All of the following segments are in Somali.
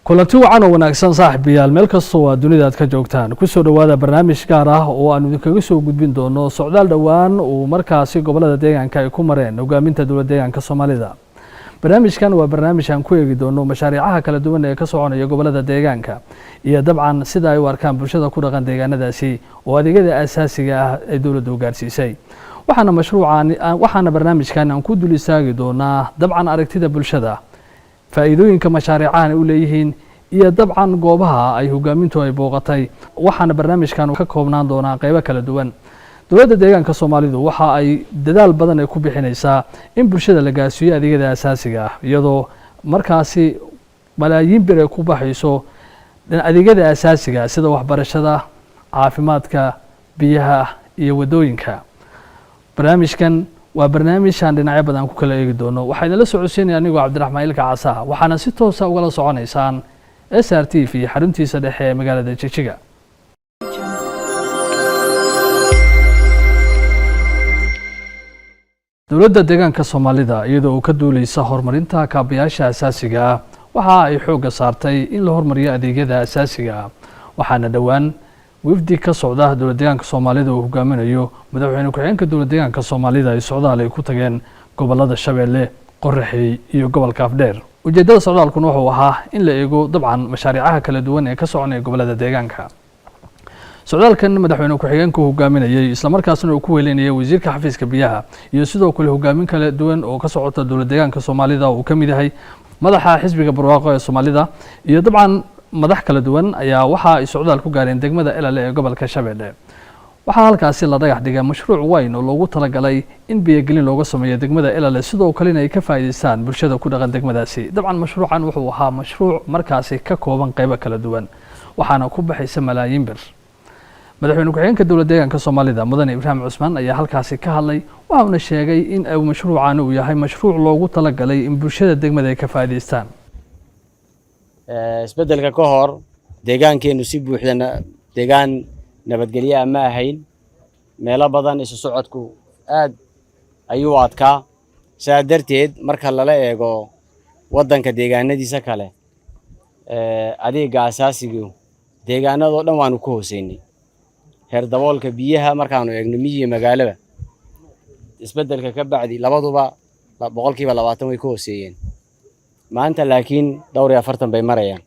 kulanti wacan oo wanaagsan saaxiibayaal meel kasta oo dunida aad ka joogtaan ku soo dhawaada barnaamij gaar ah oo aan idinkaga soo gudbin doono socdaal dhawaan oo markaasi gobolada deegaanka ay ku mareen hogaaminta dowladda deegaanka Soomaalida. barnaamijkan waa barnaamij aan ku eegi doono mashaariicaha kala duwan ee ka soconaya gobolada deegaanka iyo dabcan sida ay u arkaan bulshada ku dhaqan deegaanadaasi oo adeegyada aasaasiga ah ee dowladdu gaarsiisay. waxaana barnaamijkan aan ku dul istaagi doonaa dabcan aragtida bulshada, faa'iidooyinka mashaariicahan u leeyihiin iyo dabcan goobaha ay hogaamintu ay booqatay. waxaana barnaamijkan ka koobnaan doonaa qaybo kala duwan. dowladda deegaanka Soomaalidu waxa ay dadaal badan ay ku bixinaysaa in bulshada la gaarsiiyo adeegyada aasaasiga ah iyadoo markaasi malaayiin bir ay ku baxayso adeegyada aasaasiga sida waxbarashada, caafimaadka, biyaha iyo wadooyinka. barnaamijkan waa barnaamij aan dhinacyo badan ku kala eegi doono. waxaan la socodsiinaya anigoo Cabdiraxmaan Ilka Caasa, waxaana si toos ah ugala soconaysaan SRTV xaruntiisa dhexe ee magaalada Jigjiga. dowladda deegaanka Soomaalida iyadoo ka duuleysa horumarinta kaabayaasha aasaasiga ah waxa ay xoogga saartay in la horumariyo adeegyada aasaasiga ah. waxaana dhawaan wafdi ka socda dowladda deegaanka Soomaalida oo hogaaminayo madaxweyne ku-xigeenka dowladda deegaanka Soomaalida ay socdaal ay ku tageen gobolada Shabeelle, Qorraxay iyo gobolka Afdheer. ujeedada socdaalkuna wuxuu ahaa in la eego dabcan mashaariicaha kala duwan ee ka soconaya gobolada deegaanka. socdaalkan madaxweyne ku-xigeenku hogaaminayay isla markaasna uu ku weelinayay wasiirka xafiiska biyaha iyo sidoo kale hogaamin kala duwan oo ka socota dowladda deegaanka Soomaalida oo ka mid yahay madaxa xisbiga barwaaqo ee Soomaalida iyo dabcan madax kala duwan ayaa waxa ay socdaal ku gaareen degmada Elale ee gobolka Shabeelle. waxaa halkaasi la dhagax dhigay mashruuc weyn oo loogu talagalay in biyagelin looga sameeyo degmada Elale sidoo kalena ay ka faa'iideystaan bulshada ku dhaqan degmadaasi. dabcan mashruucan wuxuu ahaa mashruuc markaasi ka kooban qaybo kala duwan waxaana ku baxaysa malaayiin bir. madaxweyne ku-xigeenka dowladda deegaanka Soomaalida mudane Ibraahim Cusmaan ayaa halkaasi ka hadlay waxaana sheegay in mashruucan uu yahay mashruuc loogu talagalay in bulshada degmada ay ka faa'iideystaan. isbedelka ka hor deegaankeenu si buuxda deegaan nabadgelyo ma ahayn. meelo badan isu socodku aad ayuu adkaa. sidaa darteed marka lala eego wadanka deegaanadiisa kale adeega aasaasiga deegaanadoo dhan waanu ku hooseynay. heer daboolka biyaha markaanu eegno miyiga magaalada isbedelka ka bacdi labaduba 20% way ku hooseeyeen. maanta laakiin dhowr iyo 40 bay marayaan.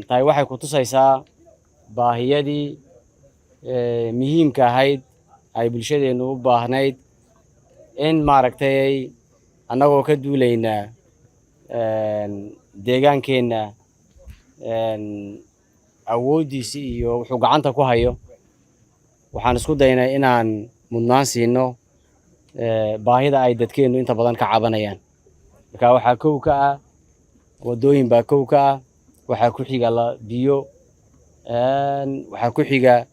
tahay waxay ku tusaysaa baahiyadii muhiimka ahayd ay bulshadeenu u baahnayd in maaragtay annagoo ka duulayna deegaankeena awoodiisa iyo wuxuu gacanta ku hayo waxaan isku daynay inaan mudnaan siino baahida ay dadkeenu inta badan ka cabanayaan. marka waxaa kow ka ah wadooyin baa kow ka ah, waxaa ku xiga biyo, waxaa ku xiga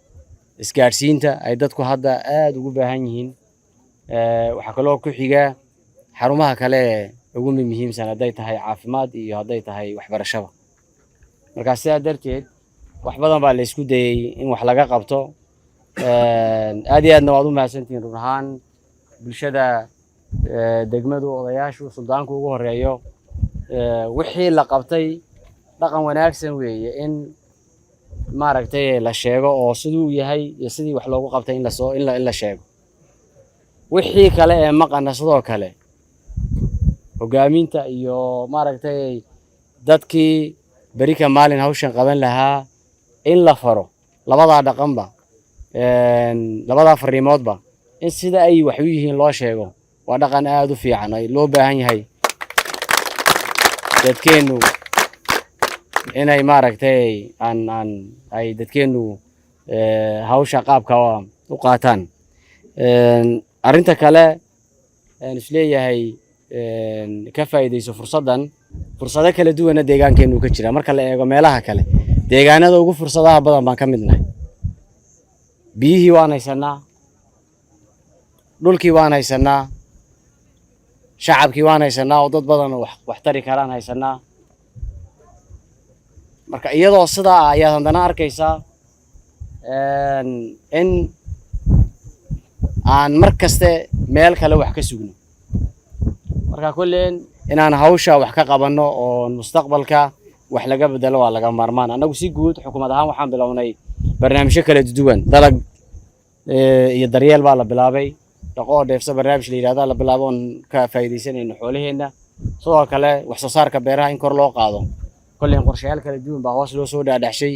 isgaarsiinta ay dadku hadda aad ugu baahan yihiin. waxaa kaloo ku xiga xarumaha kale ugu muhiimsan haday tahay caafimaad iyo haday tahay waxbarashada. marka sidaa darteed wax badan baa la isku dayay in wax laga qabto. aad iyo aadna waad u mahadsantihiin run ahaan bulshada degmadu odayaashu suldaanku ugu horeeyo. wixii la qabtay dhaqan wanaagsan weeye in maaragtay la sheego oo siduu yahay iyo sidii wax loogu qabtay in la sheego. wixii kale ee maqana sidoo kale hogaaminta iyo maaragtay dadkii barika maalin hawshan qaban lahaa in la faro labada dhaqanba labada fariimoodba in sida ay wax u yihiin loo sheego. waa dhaqan aad u fiican ay loo baahan yahay dadkeenu inay maaragtay ay dadkeenu hawsha qaabka u qaataan. arinta kale isleeyahay ka faa'iideyso fursado kala duwan deegaankeenu ka jira. marka la eego meelaha kale deegaanada ugu fursadaha badan baan ka midnahay. biyihii waan haysanaa, dhulkii waan haysanaa, shacabkii waan haysanaa oo dad badan wax tari karaan haysanaa. marka iyadoo sidaa ayaa haddana arkaysaa in aan mar kaste meel kale wax ka sugno. marka kulleen inaan hawsha wax ka qabanno oo mustaqbalka wax laga bedelo waa laga maarmaan anagu si guud xukuumad ahaan waxaan bilownay barnaamijyo kala duwan dalag iyo daryeel baa la bilaabay dhaqo dheefsa barnaamij la yiraahdo la bilaabo on ka faa'iideysanayno xoolaheena sidoo kale wax soo saarka beeraha in kor loo qaado kulleen qorshayaal kala duwan baa hoos loo soo dhaadhaxshay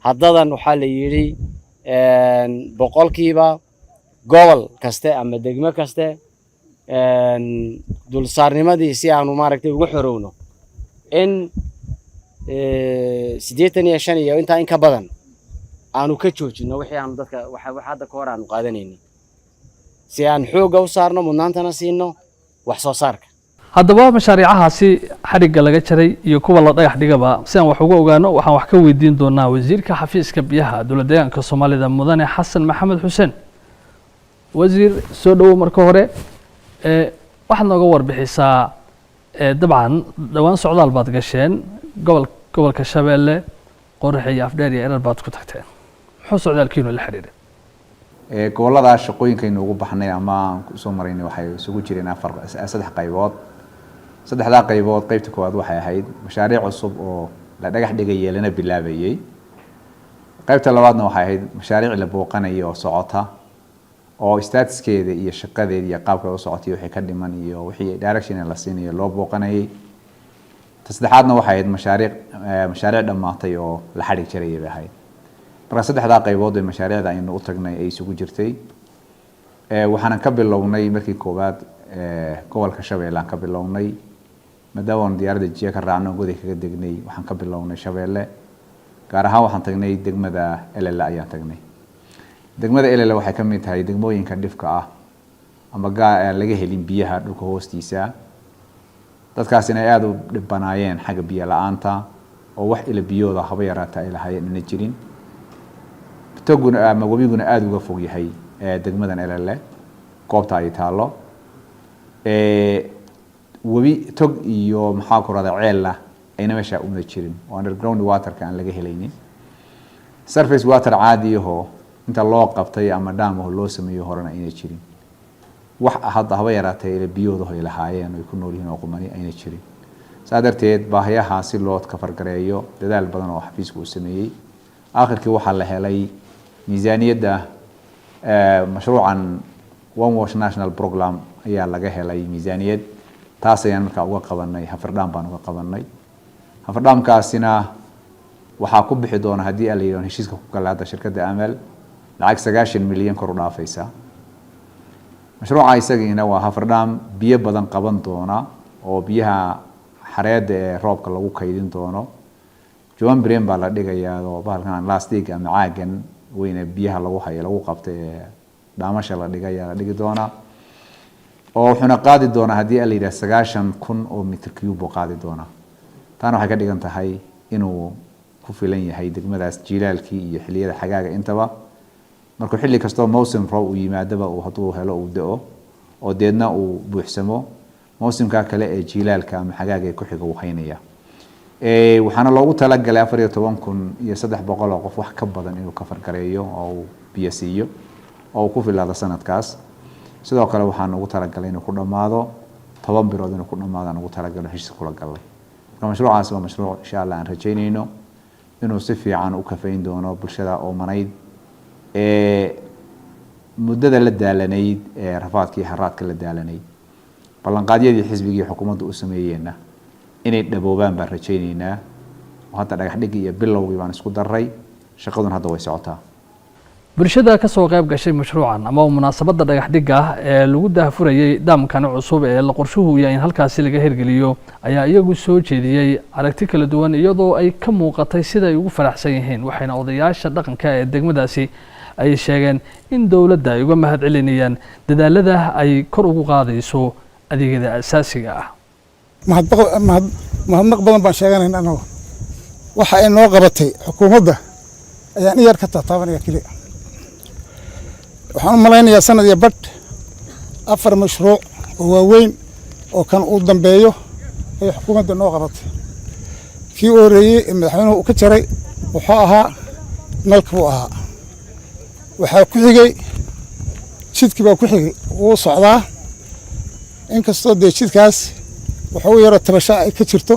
haddadan waxaa la yiri boqolkiiba gobol kaste ama degmo kaste dulsaarnimadii si aanu maaragtay ugu xorowno in 85 iyo inta in ka badan aanu ka joojino wixii aanu dadka waxa hadda ka hor aanu qaadanaynin si aan xooga u saarno mudnaantana siino wax soo saarka haddaba mashaariicahaasi xadhigga laga jaray iyo kuwa la dhagax dhigaba si aan wax uga ogaano waxaan wax ka weydiin doonaa wasiirka xafiiska biyaha dowladda deegaanka Soomaalida mudane Xasan Maxamed Xuseen wasiir soo dhawo marka hore waxaad nooga warbixisaa dabcan dhawaan socdaal baad gasheen gobolka Shabeelle Qorraxi iyo Afdheer iyo Erar baad ku tagteen muxuu socdaalkiinu la xiriiray gobolada shaqooyinkaynu ugu baxnay ama soo maraynay waxay isugu jireen saddex qaybood saddexda qaybood qaybta koowaad waxay ahayd mashaariic cusub oo la dhagax dhigay lana bilaabayay qaybta labaadna waxay ahayd mashaariic la booqanayo oo socota oo staatuskeeda iyo shaqadeeda iyo qaabka uu socotay wixii ka dhiman iyo wixii direction la siinayo loo booqanayay saddexaadna waxay ahayd mashaariic dhamaatay oo la xarig jaray bay ahayd marka saddexda qaybood ee mashaariicda aynu u tagnay ay isugu jirtay waxaan ka bilownay markii koowaad gobolka Shabeelle ka bilownay maadaama diyaaradda jiya ka raacno goday kaga degnay waxaan ka bilownay Shabeelle gaar ahaan waxaan tagnay degmada Elele ayaan tagnay degmada Elele waxay ka mid tahay degmooyinka dhifka ah ama laga helin biyaha dhulka hoostiisa dadkaasina aad u dhibanaayeen xagga biyo la'aanta oo wax ila biyooda haba yaraata ay lahaayeen in jirin toguna ama wabiguna aad uga fog yahay degmadan Elele goobta ay taalo wabi tog iyo maxaa ku raada ceella ayna meesha uma jirin oo underground water ka aan laga helaynin surface water caadi ah inta loo qabtay ama dam oo loo sameeyo horena ayna jirin wax hadda haba yaraatay ila biyooda ay lahaayeen oo ku nool yihiin oo qumani ayna jirin saadarteed baahiyaha si loo ka fargareeyo dadaal badan oo xafiisku uu sameeyay aakhirkii waxa la helay miisaaniyadda mashruucan One Wash National Program ayaa laga helay miisaaniyad taas ayaan markaa uga qabanay hafardaan baan uga qabanay hafardhaamkaasina waxaa ku bixi doona haddii la yiraahdo heshiiska ku galaada shirkadda Amal lacag 90 milyan kor u dhaafaysa mashruuca isagiina waa hafardhaam biyo badan qaban doona oo biyaha xareedda ee roobka lagu kaydin doono Joan Brem baa la dhigayaa oo bahalkan plastic ama caagan weyna biyaha lagu hayo lagu qabtay dhaamasha la dhigaya la dhigi doona oo wuxuuna qaadi doona haddii la yiraahdo 90,000 oo mitir cube qaadi doona taana waxay ka dhigan tahay inuu ku filan yahay degmadaas jiilaalkii iyo xilliyada xagaaga intaba marka xilli kasta mawsim roob u yimaadaba uu haduu helo uu da'o oo deedna uu buuxsamo mawsimka kale ee jiilaalka ama xagaaga ku xiga uu haynaya waxaana loogu talagalay 14,300 qof wax ka badan inuu ka fargareeyo oo biyo siiyo oo ku filaada sanadkaas sidoo kale waxaan ugu talagalay inuu ku dhamaado 10 bilood inuu ku dhamaado ugu talagalay heshiis kula galay mashruucaas waa mashruuc insha Allah aan rajaynayno inuu si fiican u kafayn doono bulshada oo manayd muddada la daalanayd rafaadkii haraadka la daalanayd ballanqaadyadii xisbiga xukuumadda u sameeyeenna inay dhaboobaan baan rajaynaynaa hadda dhagax dhig iyo bilowgii baan isku daray shaqaduna hadda way socotaa bulshada ka soo qayb gashay mashruucan ama munaasabadda dhagax dhigga ee lagu daahfurayay daamkan cusub ee la qorshuhu yahay in halkaasi laga hirgeliyo ayaa iyagu soo jeediyay aragti kala duwan iyadoo ay ka muuqatay sida ay ugu faraxsan yihiin waxayna odayaasha dhaqanka ee degmadaasi ay sheegeen in dawladda ay uga mahad celinayaan dadaalada ay kor ugu qaadayso adeegyada asaasiga ah mahadnaq badan baan sheeganaynaa anagu waxa ay noo qabatay xukuumadda ayaan iyar ka taabanaya kaliya waxaan u malaynayaa sanad iyo badh 4 mashruuc oo waaweyn oo kan uu dambeeyo ay xukuumadda noo qabatay kii u horeeyay ee madaxweynuhu uu ka jaray wuxuu ahaa nalka buu ahaa waxaa ku xigay jidkii baa ku xigay wuu socdaa inkastoo dee jidkaas wuxuu yaro tabasho ay ka jirto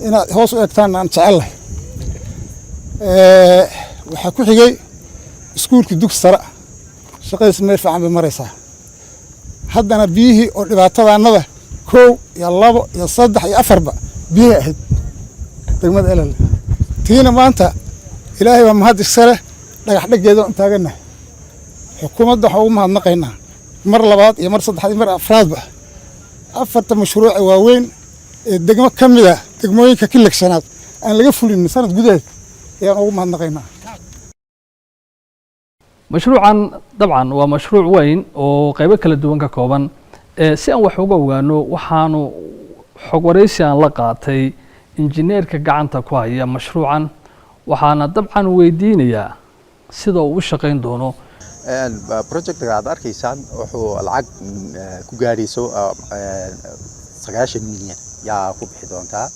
inaad hoos u eegtaan aan jecelahay waxaa ku xigay iskuulkii dugsi sare shaqadiisa meel fiican bay maraysaa haddana biyihii oo dhibaatadaannada 1 iyo 2 iyo 3 iyo 4ba biyihii ahayd degmada elal tiina maanta ilaahay baa mahad iskale dhagax dhageedo aan taaganahay xukuumadda waxaan ugu mahadnaqaynaa mar labaad iyo mar saddexaad iyo mar afraadba 4 mashruuc waaweyn ee degmo ka mid ah degmooyinka kilagsanaad aan laga fulin sanad gudaheed ayaan ugu mahadnaqaynaa mashruucan dabcan waa mashruuc weyn oo qaybo kala duwan ka kooban si aan wax uga ogaano waxaanu xog waraysi aan la qaatay injineerka gacanta ku haya mashruucan waxaana dabcan weydiinayaa sida uu u shaqayn doono projectka aad arkaysaan wuxuu lacag ku gaarayso 9 milyan yaa ku bixi doontaa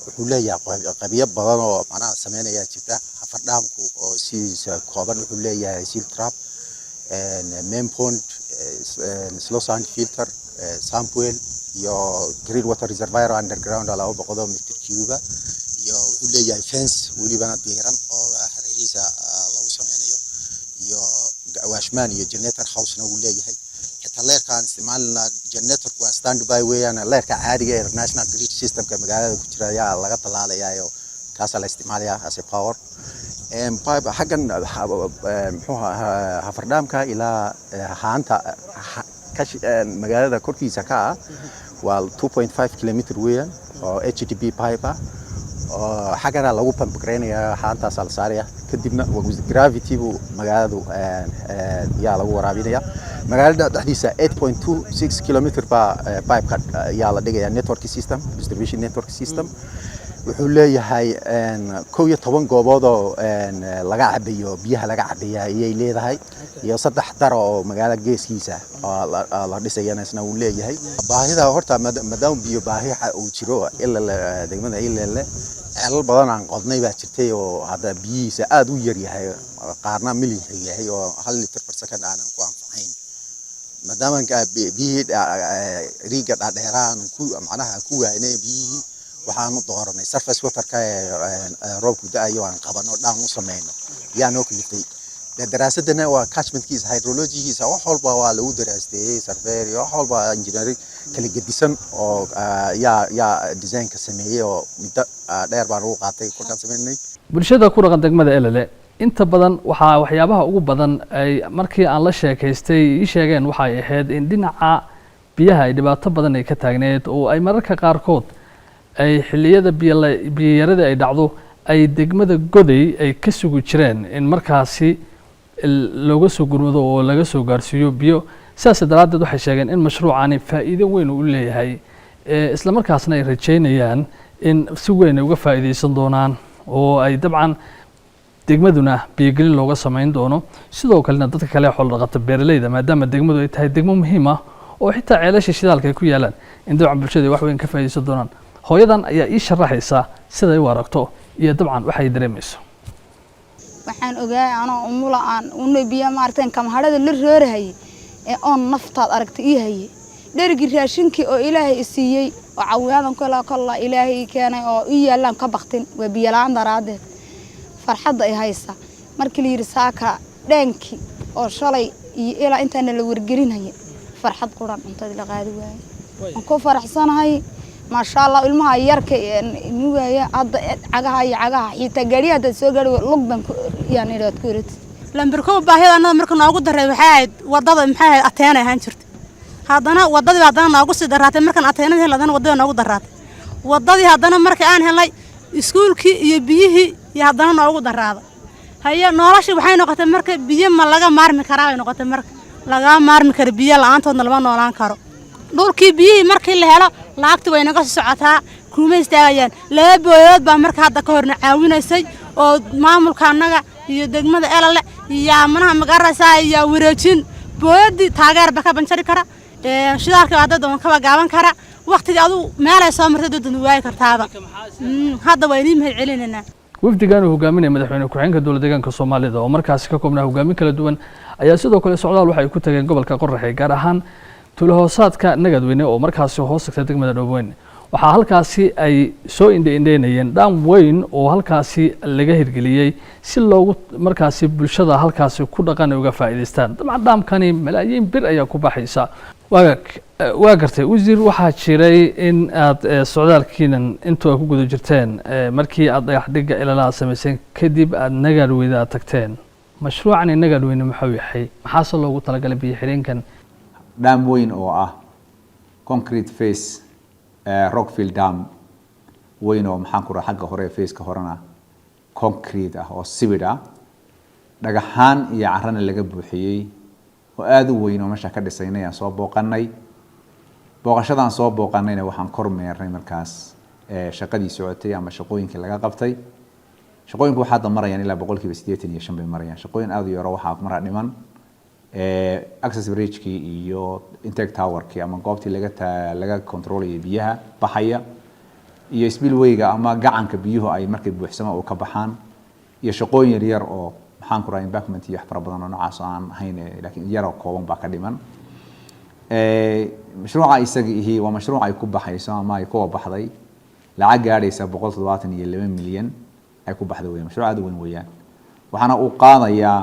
wuxuu leeyahay qabiyo badan oo macnaha sameynaya jirta fardhaamku oo sidiisa kooban wuxuu leeyahay seal trap main pond slow sand filter sample iyo green water reservoir underground ala 200 meter cube iyo wuxuu leeyahay fence welibana diiran oo xariiriisa lagu sameynayo iyo washman iyo generator house na uu leeyahay xitaa leerkaan isticmaalna generator waa standby weeyaan leerka caadiga ee national grid systemka magaalada ku jira ayaa laga talaalayaa kaas la isticmaalayaa as a power pipe xagan muxuu hafardhaamka ilaa haanta magaalada korkiisa ka waa 2.5 kilometer weeyaan oo HDP pipe oo xagana lagu pump gareynaya haantaas la saaraya kadibna gravity buu magaaladu yaa lagu waraabinaya magaalada dhexdiisa 8.26 kilometer ba pipe yaa la dhigaya network system distribution network system wuxuu leeyahay 11 goobood oo laga cabayo biyaha laga cabaya ayay leedahay iyo 3 dar oo magaalada geeskiisa la dhisayana isna uu leeyahay baahida horta maadaama biyo baahi uu jiro ilaa degmada ilaa ceelal badan aan qodnay baa jirtay oo hadda biyihiisa aad u yar yahay qaarna milyan yahay oo 1 litir per second aan ku anfacayn maadaama biyihii riiga dheeraan ku macnaha ku waynay biyihii waxaanu dooranay surface waterka roobku da'ayo aan qabano dhaan u sameeyno yaano kaliftay daraasadana waa catchmentkiisa hydrologygiisa wax walba waa lagu daraastay survey wax walba engineering kala gedisan oo yaa design-ka sameeyay oo muddo dheer baan ugu qaatay korkaan sameynay bulshada ku dhaqan degmada elale inta badan waxyaabaha ugu badan ay markii aan la sheekaystay ii sheegeen waxay ahayd in dhinaca biyaha ay dhibaato badan ay ka taagneed oo ay mararka qaarkood ay xilliyada biyarada ay dhacdo ay degmada goday ay ka sugi jireen in markaasi looga soo gurmado oo laga soo gaarsiiyo biyo sidaas daraadeed waxay sheegeen in mashruucani faa'iido weyn uu leeyahay isla markaasna ay rajeynayaan in si weyn ay uga faa'iideysan doonaan oo ay dabcan degmaduna biyogelin looga samayn doono sidoo kalena dadka kale xoolo dhaqata beeralayda maadaama degmadu ay tahay degmo muhiim ah oo xitaa ceelasha shidaalka ay ku yaalaan in dabcan bulshada wax weyn ka faa'iideysan doonaan hooyadan ayaa ii sharaxaysa sida ay u aragto iyo dabcan waxay dareemayso waxaan ogaay anoo umula aan una biyo maarteen kamahadada la reerahay ee on naftaad aragtay ii hayay dhergi raashinkii oo ilaahay siiyay oo cawiyaadan kala ilaahay keenay oo ii yaalaan ka baqtin waa biyo la'aan daraadeed farxadda ay haysa markii la yiri saaka dhanki oo shalay iyo ilaa intaan la wargelinay farxad quran inta la qaadi waayay aan ku faraxsanahay ما شاء الله ilmaha yarka nuugaya hadda cagaha xitaa gaariga hadda soo gaari lugban yani raad ku rid lambarko baahidana marka noogu daray waxay ahayd wadada maxay ahayd ateenay ahaan jirtay haddana wadadii haddana noogu sii daraatay markan ateenada heladana wadada noogu daraatay wadadii haddana marka aan helay iskuulkii iyo biyihii iyo haddana noogu daraaday haye noloshii waxay noqotay marka biyo ma laga maarmi karaa ay noqotay marka laga maarmi karo biyo la'aantoodna lama noolaan karo dhulkii biyihii markii la helo lacagtii way naga socotaa kuma istaagayaan laba booyood baa marka hadda ka horna caawinaysay oo maamulka annaga iyo degmada elale iyo amanaha magaraysa iyo wareejin booyadii taageerba ka banjari kara shidaalka wadada doon ka gaaban kara waqtiga adu meel ay soo martay dadna way kartaaba hadda way inii mahad celinayna wafdigan uu hogaaminaya madaxweyne ku-xigeenka dowladda deegaanka Soomaalida oo markaas ka koobnaa hogaamin kala duwan ayaa sidoo kale socdaal waxa ay ku tageen gobolka Qorraxay gaar ahaan tulahoosaadka nagadweyne oo markaasi hoos tagta degmada Dhoobweyne waxaa halkaasi ay soo indheynayeen dhaam weyn oo halkaasi laga hirgeliyay si loogu markaasi bulshada halkaasi ku dhaqan uga faa'iideystaan dabcan dhaamkani malaayiin bir ayaa ku baxaysa waa gartay wasiir waxaa jiray in aad socdaalkiinan intuu ku guda jirteen markii aad dhagax dhiga ilaalada sameyseen kadib aad nagadweyne tagteen mashruucan nagadweyne maxuu yahay maxaa loogu talagalay biyo xireenkan dhaam weyn oo ah concrete face Rockfield Dam weyn oo maxaan ku raxagga hore face-ka horena concrete ah oo sibid ah dhagaxaan iyo carrana laga buuxiyay oo aad u weyn oo meesha ka dhisaynay aan soo booqanay booqashadan soo booqanayna waxaan kormeernay markaas shaqadii socotay ama shaqooyinkii laga qabtay shaqooyinku waxaa marayaan ilaa 85% bay marayaan shaqooyin aad u yar waxa maraa dhiman access bridge-kii iyo intake tower-kii ama goobtii laga control-iyo biyaha baxaya iyo spillway-ga ama gacanka biyuhu ay markay buuxsama oo ka baxaan iyo shaqooyin yar oo maxaan ku raay embankment iyo xafar badan oo noocaas aan ahayn laakiin yar oo kooban baa ka dhiman mashruuca isaga waa mashruuc ay ku baxayso ama ay ku baxday lacag gaadhaysa 172 milyan ay ku baxday weeyaan mashruuc aad u weyn weeyaan waxaana uu qaadayaa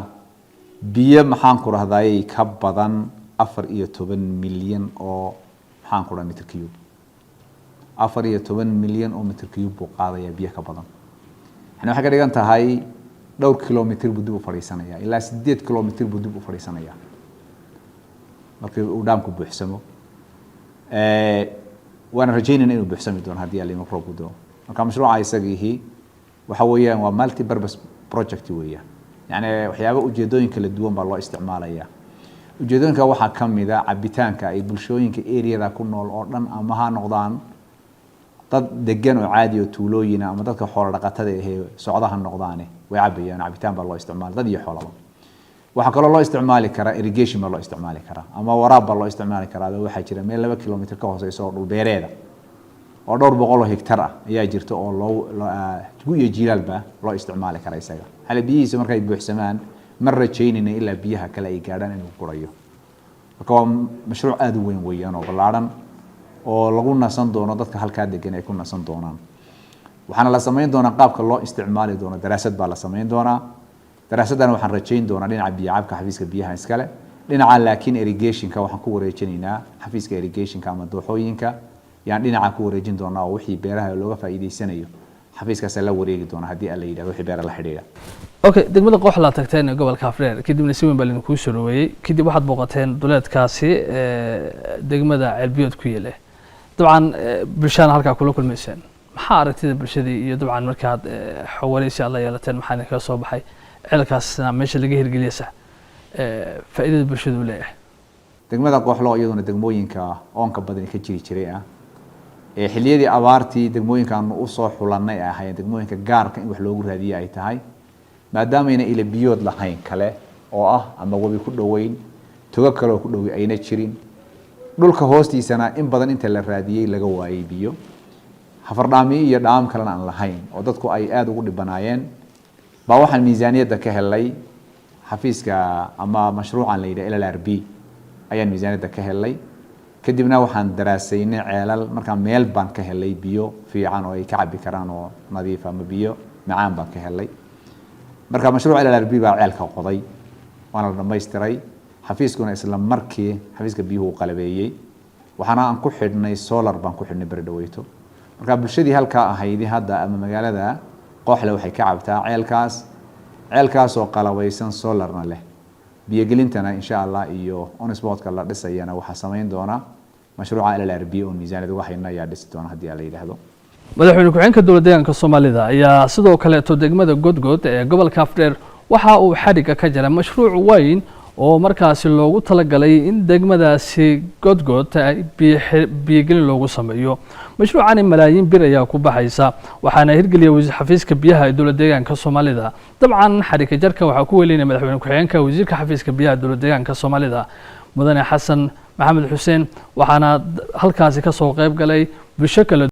biyo maxaan ku rahdaayay ka badan 14 milyan oo maxaan ku raay mitir cube 14 milyan oo mitir cube buu qaadayaa biyo ka badan waxay ka dhigan tahay dhowr kilomitir buu dib u fadhiisanaya ilaa 8 kilomitir buu dib u fadhiisanaya markii uu dhaamku buuxsamo waan rajaynayna inuu buuxsami doono haddii alla ima roob u doo marka mashruuca isaga waxa weeyaan waa multi purpose project weeyaan يعني waxyaabo ujeedooyin kala duwan baa loo isticmaalaya ujeedooyinka waxa kamid ah cabitaanka ay bulshooyinka area-da ku nool oo dhan ama ha noqdaan dad degan oo caadi oo tuulooyin ama dadka xoolo dhaqatada ah socdaha noqdaan way cabayaan cabitaan baa loo isticmaal dad iyo xoolo waxa kale loo isticmaali karaa irrigation baa loo isticmaali karaa ama waraab baa loo isticmaali karaa waxa jira meel 2 kilomitir ka hooseyso dhul beereeda oo dhowr boqol oo hektar ah ayaa jirta oo loo iyo jiilaalba loo isticmaali karaa isaga hal biyihiisa markay buuxsamaan mar rajaynayna ilaa biyaha kale ay gaadhaan inuu qurayo marka waa mashruuc aad u weyn weeyaan oo ballaaran oo lagu nasan doono dadka halka degan ay ku nasan doonaan waxaana la sameyn doonaa qaabka loo isticmaali doono daraasad baa la sameyn doonaa daraasadana waxaan rajayn doonaa dhinaca biyaha xafiiska biyaha iskale dhinaca laakiin irrigation-ka waxaan ku wareejinaynaa xafiiska irrigation-ka ama dooxooyinka yaan dhinaca ku wareejin doonaa oo wixii beeraha looga faa'iideysanayo xafiiskaas la wareegi doona haddii alla yiraahdo wixii beeraha la xiriira okay degmada Qoxla tagteen gobolka Afreer kadibna si weyn baa idin ku soo kadib waxaad booqateen duleedkaasi degmada Ceelbiyood ku yeelay dabcan bulshada halka kula kulmayseen maxaa aragtida bulshada iyo dabcan markaad xawaaleysi alla yeelateen maxaa ka soo baxay ceelkaasna meesha laga hirgeliyay faa'iidada bulshadu leeyahay degmada Qoxlo iyaduna degmooyinka oonka badan ka jiri jiray xilliyadii abaartii degmooyinkan u soo xulanay ahay degmooyinka gaarka in wax loogu raadiyo ay tahay maadaama ayna ila biyood lahayn kale oo ah ama wabi ku dhaweyn toga kale oo ku dhaweey ayna jirin dhulka hoostiisana in badan inta la raadiyay laga waayay biyo xafardhaami iyo dhaam kale aan lahayn oo dadku ay aad ugu dhibanaayeen baa waxaan miisaaniyada ka helay xafiiska ama mashruucan la yiraahdo LRB ayaan miisaaniyada ka helay kadibna waxaan daraasaynay ceelal marka meel baan ka helay biyo fiican oo ay ka cabi karaan oo nadiif ama biyo macaan baan ka helay marka mashruuca LRB baa ceelka qoday waana la dhamaystiray xafiiskuna isla markii xafiiska biyuhu qalabeeyay waxaana aan ku xidhnay solar baan ku xidhnay bardhaweyto marka bulshadii halka ahayd hadda ama magaalada Qoxle waxay ka cabtaa ceelkaas oo qalabeysan solarna leh biyo gelintana insha Allah iyo on spot-ka la dhisayana waxa sameyn doona mashruuca LRB oo miisaaniyada waxayna ayaa dhisi doona haddii la yiraahdo madaxweyne ku-xigeenka dowladda deegaanka Soomaalida ayaa sidoo kale degmada Godgood ee gobolka Afreer waxa uu xadhiga ka jira mashruuc weyn oo markaasi loogu talagalay in degmadaasi Godgood ay biyo gelin loogu sameeyo mashruucan malaayiin bir ayaa ku baxaysa waxaana hirgeliyay wasiir xafiiska biyaha ee dowladda deegaanka Soomaalida dabcan xadhiga jarka waxa ku welinay madaxweyne ku-xigeenka wasiirka xafiiska biyaha ee dowladda deegaanka Soomaalida mudane Xasan Maxamed Xuseen waxaana halkaasi ka soo qayb galay bulsho kala